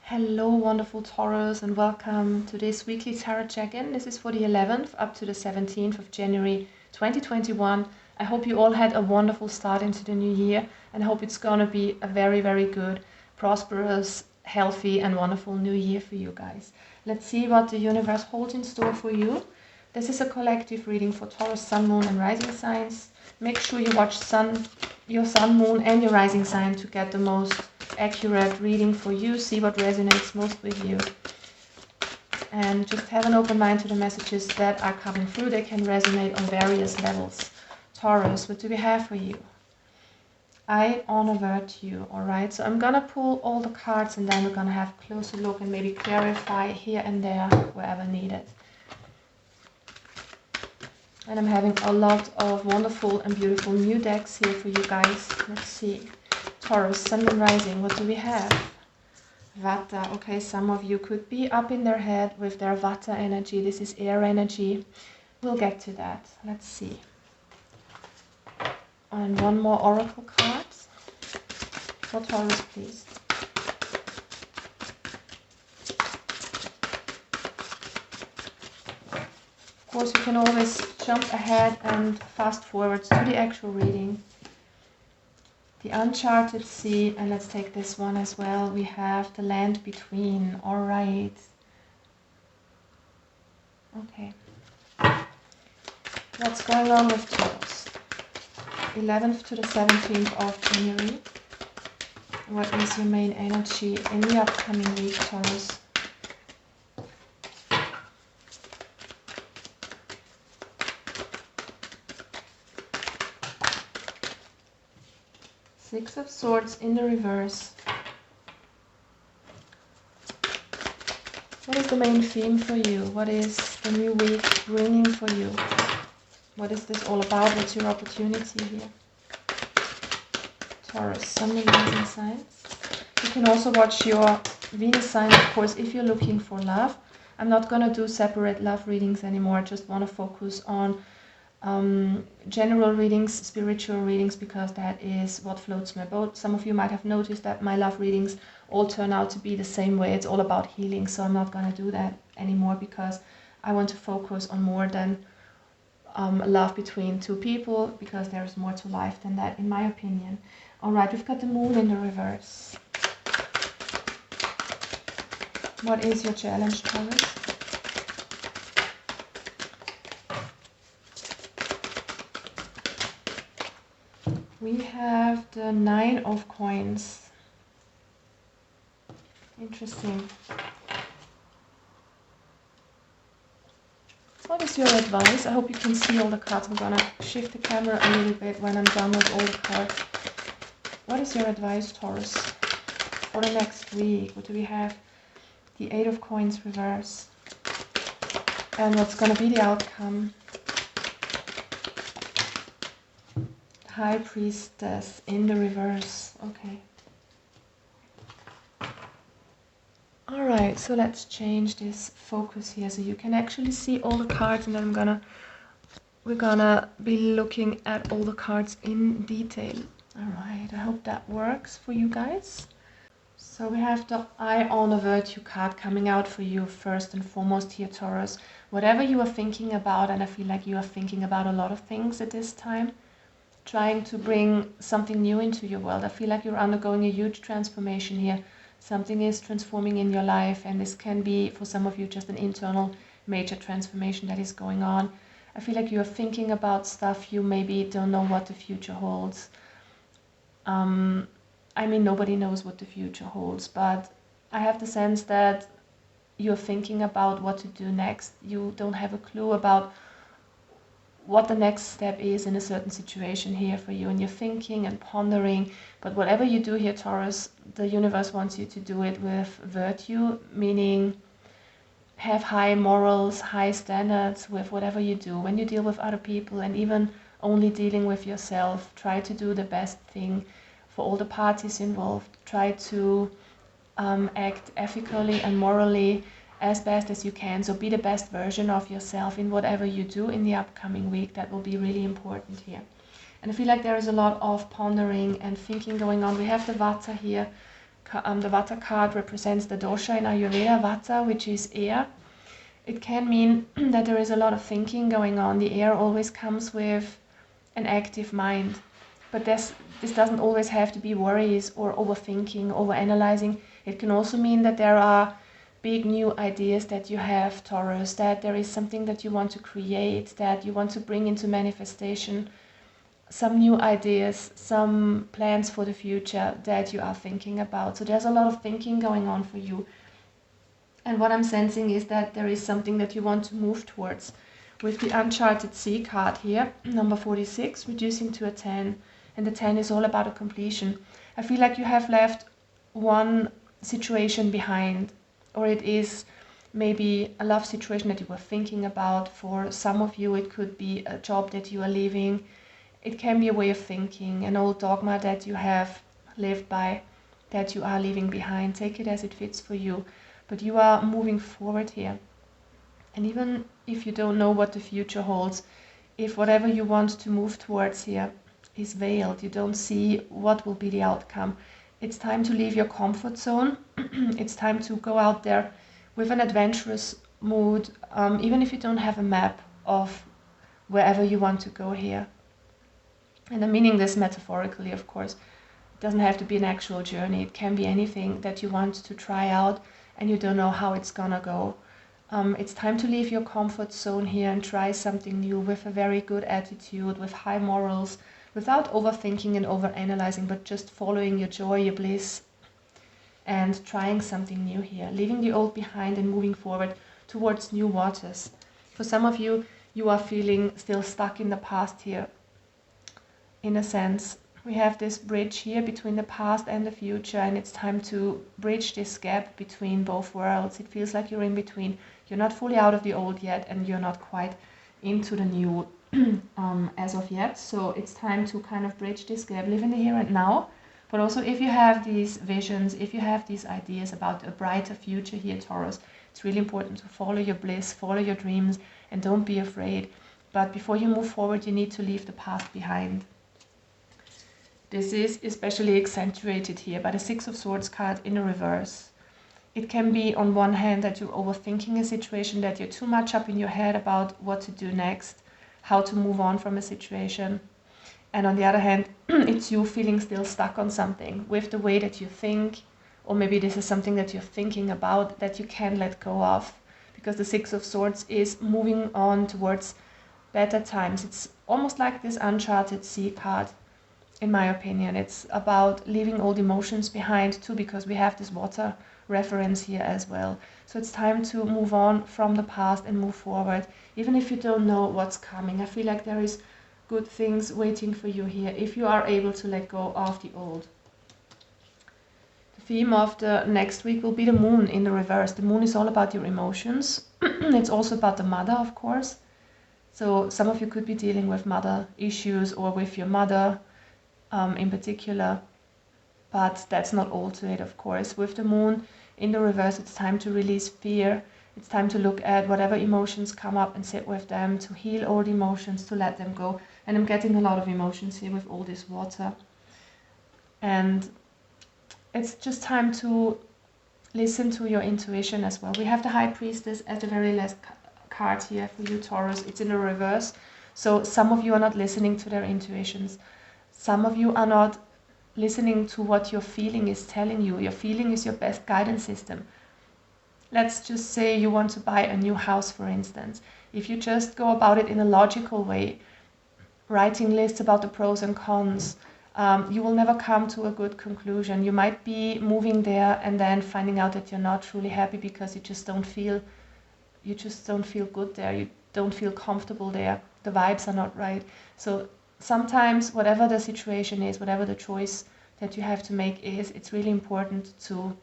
Hello, wonderful Taurus, and welcome to this weekly tarot check-in. This is for the 11th up to the 17th of January 2021. I hope you all had a wonderful start into the new year, and I hope it's going to be a very, very good, prosperous, healthy, and wonderful new year for you guys. Let's see what the universe holds in store for you. This is a collective reading for Taurus, Sun, Moon, and Rising signs. Make sure you watch your Sun, Moon, and your Rising sign to get the most accurate reading for you. See what resonates most with you. And just have an open mind to the messages that are coming through. They can resonate on various levels. Taurus, what do we have for you? I honor virtue, alright? So I'm gonna pull all the cards and then we're gonna have a closer look and maybe clarify here and there wherever needed. And I'm having a lot of wonderful and beautiful new decks here for you guys. Let's see. Taurus, Sun, Moon, Rising, what do we have? Vata. Okay, some of you could be up in their head with their Vata energy. This is air energy. We'll get to that. Let's see. And one more oracle card for Taurus, please. Of course, you can always jump ahead and fast forward to the actual reading. The uncharted sea, and let's take this one as well. We have the land between. All right. Okay. What's going on with Taurus? 11th to the 17th of January. What is your main energy in the upcoming week, Taurus? Six of Swords in the reverse. What is the main theme for you? What is the new week bringing for you? What is this all about? What's your opportunity here? Taurus, Sun, Moon, Rising signs. You can also watch your Venus sign, of course, if you're looking for love. I'm not going to do separate love readings anymore. I just want to focus on general readings, spiritual readings, because that is what floats my boat. Some of you might have noticed that my love readings all turn out to be the same way. It's all about healing, so I'm not going to do that anymore because I want to focus on more than love between two people, because there's more to life than that, in my opinion. Alright, we've got the moon in the reverse. What is your challenge, Taurus? We have the 9 of coins. Interesting. What is your advice? I hope you can see all the cards. I'm gonna shift the camera a little bit when I'm done with all the cards. What is your advice, Taurus, for the next week? What do we have? The 8 of coins reverse. And what's gonna be the outcome? High Priestess in the reverse. Okay. Alright, so let's change this focus here so you can actually see all the cards, and then we're gonna be looking at all the cards in detail. Alright, I hope that works for you guys. So we have the I Honor Virtue card coming out for you first and foremost here, Taurus. Whatever you are thinking about, and I feel like you are thinking about a lot of things at this time, trying to bring something new into your world. I feel like you're undergoing a huge transformation here. Something is transforming in your life, and this can be, for some of you, just an internal major transformation that is going on. I feel like you're thinking about stuff you maybe don't know what the future holds. I mean, nobody knows what the future holds, but I have the sense that you're thinking about what to do next. You don't have a clue about what the next step is in a certain situation here for you, and you're thinking and pondering. But whatever you do here, Taurus, the universe wants you to do it with virtue, meaning have high morals, high standards with whatever you do. When you deal with other people, and even only dealing with yourself, try to do the best thing for all the parties involved. Try to act ethically and morally as best as you can. So be the best version of yourself in whatever you do in the upcoming week. That will be really important here. And I feel like there is a lot of pondering and thinking going on. We have the Vata here the Vata card represents the dosha in Ayurveda, Vata, which is air. It can mean that there is a lot of thinking going on. The air always comes with an active mind. But this doesn't always have to be worries or overthinking, overanalyzing. It can also mean that there are big new ideas that you have, Taurus, that there is something that you want to create, that you want to bring into manifestation, some new ideas, some plans for the future that you are thinking about. So there's a lot of thinking going on for you. And what I'm sensing is that there is something that you want to move towards. With the Uncharted Sea card here, number 46, reducing to a 10. And the 10 is all about a completion. I feel like you have left one situation behind, or it is maybe a love situation that you were thinking about. For some of you, it could be a job that you are leaving. It can be a way of thinking, an old dogma that you have lived by, that you are leaving behind. Take it as it fits for you. But you are moving forward here. And even if you don't know what the future holds, if whatever you want to move towards here is veiled, you don't see what will be the outcome, it's time to leave your comfort zone. It's time to go out there with an adventurous mood, even if you don't have a map of wherever you want to go here. And I'm meaning this metaphorically, of course. It doesn't have to be an actual journey. It can be anything that you want to try out and you don't know how it's gonna go. It's time to leave your comfort zone here and try something new with a very good attitude, with high morals, without overthinking and overanalyzing, but just following your joy, your bliss, and trying something new here. Leaving the old behind and moving forward towards new waters. For some of you, you are feeling still stuck in the past here. In a sense, we have this bridge here between the past and the future, and it's time to bridge this gap between both worlds. It feels like you're in between. You're not fully out of the old yet, and you're not quite into the new as of yet. So it's time to kind of bridge this gap, live in the here and now. But also, if you have these visions, if you have these ideas about a brighter future here, Taurus, it's really important to follow your bliss, follow your dreams, and don't be afraid. But before you move forward, you need to leave the past behind. This is especially accentuated here by the Six of Swords card in the reverse. It can be on one hand that you're overthinking a situation, that you're too much up in your head about what to do next, how to move on from a situation. And on the other hand, it's you feeling still stuck on something with the way that you think, or maybe this is something that you're thinking about that you can't let go of, because the Six of Swords is moving on towards better times. It's almost like this Uncharted Sea card. In my opinion, it's about leaving old emotions behind too, because we have this water reference here as well. So it's time to move on from the past and move forward, even if you don't know what's coming. I feel like there is good things waiting for you here, if you are able to let go of the old. The theme of the next week will be the moon in the reverse. The moon is all about your emotions. It's also about the mother, of course. So some of you could be dealing with mother issues or with your mother, in particular, but that's not all to it, of course. With the moon in the reverse, it's time to release fear. It's time to look at whatever emotions come up and sit with them, to heal old emotions, to let them go. And I'm getting a lot of emotions here with all this water. And it's just time to listen to your intuition as well. We have the High Priestess at the very last card here for you, Taurus. It's in the reverse. So some of you are not listening to their intuitions. Some of you are not listening to what your feeling is telling you. Your feeling is your best guidance system. Let's just say you want to buy a new house, for instance. If you just go about it in a logical way, writing lists about the pros and cons, you will never come to a good conclusion. You might be moving there and then finding out that you're not truly happy because you just don't feel good there. You don't feel comfortable there. The vibes are not right. So sometimes, whatever the situation is, whatever the choice that you have to make is, it's really important to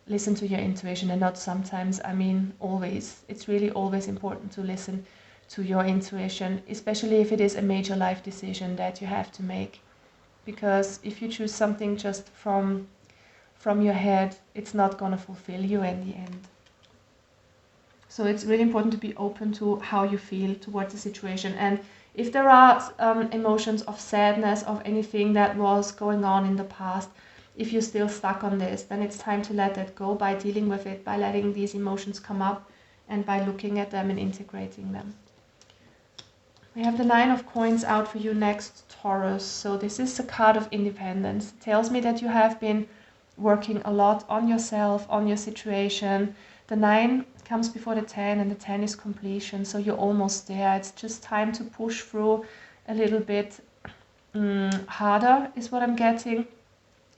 listen to your intuition. And not sometimes, I mean always. It's really always important to listen to your intuition, especially if it is a major life decision that you have to make. Because if you choose something just from your head, it's not going to fulfill you in the end. So it's really important to be open to how you feel towards the situation. And if there are emotions of sadness, of anything that was going on in the past, if you're still stuck on this, then it's time to let that go by dealing with it, by letting these emotions come up and by looking at them and integrating them. We have the Nine of Coins out for you next, Taurus. So this is a card of independence. It tells me that you have been working a lot on yourself, on your situation. The 9 comes before the 10 and the 10 is completion. So you're almost there. It's just time to push through a little bit harder is what I'm getting,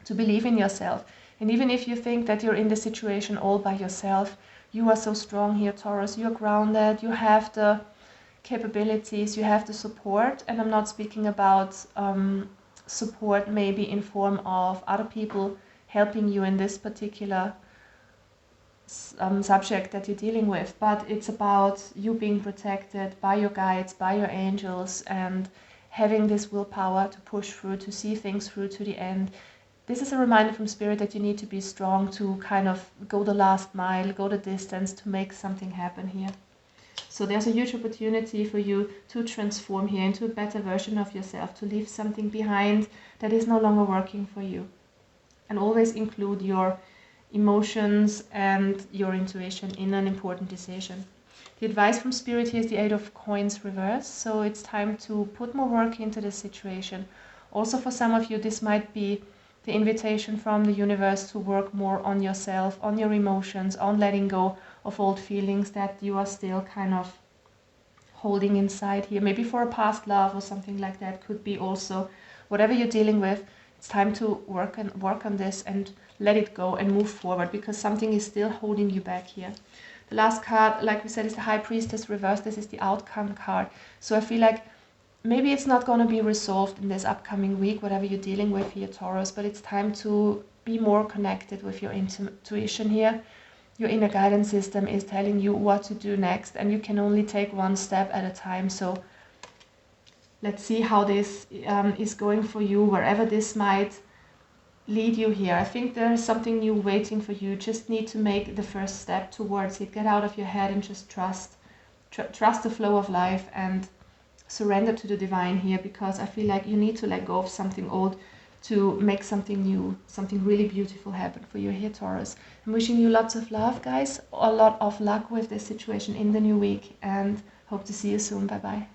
to believe in yourself. And even if you think that you're in the situation all by yourself, you are so strong here, Taurus. You're grounded. You have the capabilities, you have the support, and I'm not speaking about support maybe in form of other people helping you in this particular subject that you're dealing with, but it's about you being protected by your guides, by your angels, and having this willpower to push through, to see things through to the end. This is a reminder from Spirit that you need to be strong to kind of go the last mile, go the distance to make something happen here. So there's a huge opportunity for you to transform here into a better version of yourself, to leave something behind that is no longer working for you. And always include your emotions and your intuition in an important decision. The advice from Spirit here is the Eight of Coins reverse. So it's time to put more work into this situation. Also for some of you, this might be the invitation from the universe to work more on yourself, on your emotions, on letting go of old feelings that you are still kind of holding inside here. Maybe for a past love or something like that. Could be also whatever you're dealing with. It's time to work on this and let it go and move forward, because something is still holding you back here. The last card, like we said, is the High Priestess reverse. This is the outcome card. So I feel like maybe it's not going to be resolved in this upcoming week, whatever you're dealing with here, Taurus, but it's time to be more connected with your intuition here. Your inner guidance system is telling you what to do next, and you can only take one step at a time. So let's see how this is going for you, wherever this might lead you here. I think there is something new waiting for you. Just need to make the first step towards it. Get out of your head and just trust the flow of life and surrender to the divine here, because I feel like you need to let go of something old to make something new, something really beautiful happen for you here, Taurus. I'm wishing you lots of love, guys, a lot of luck with this situation in the new week, and hope to see you soon. Bye bye.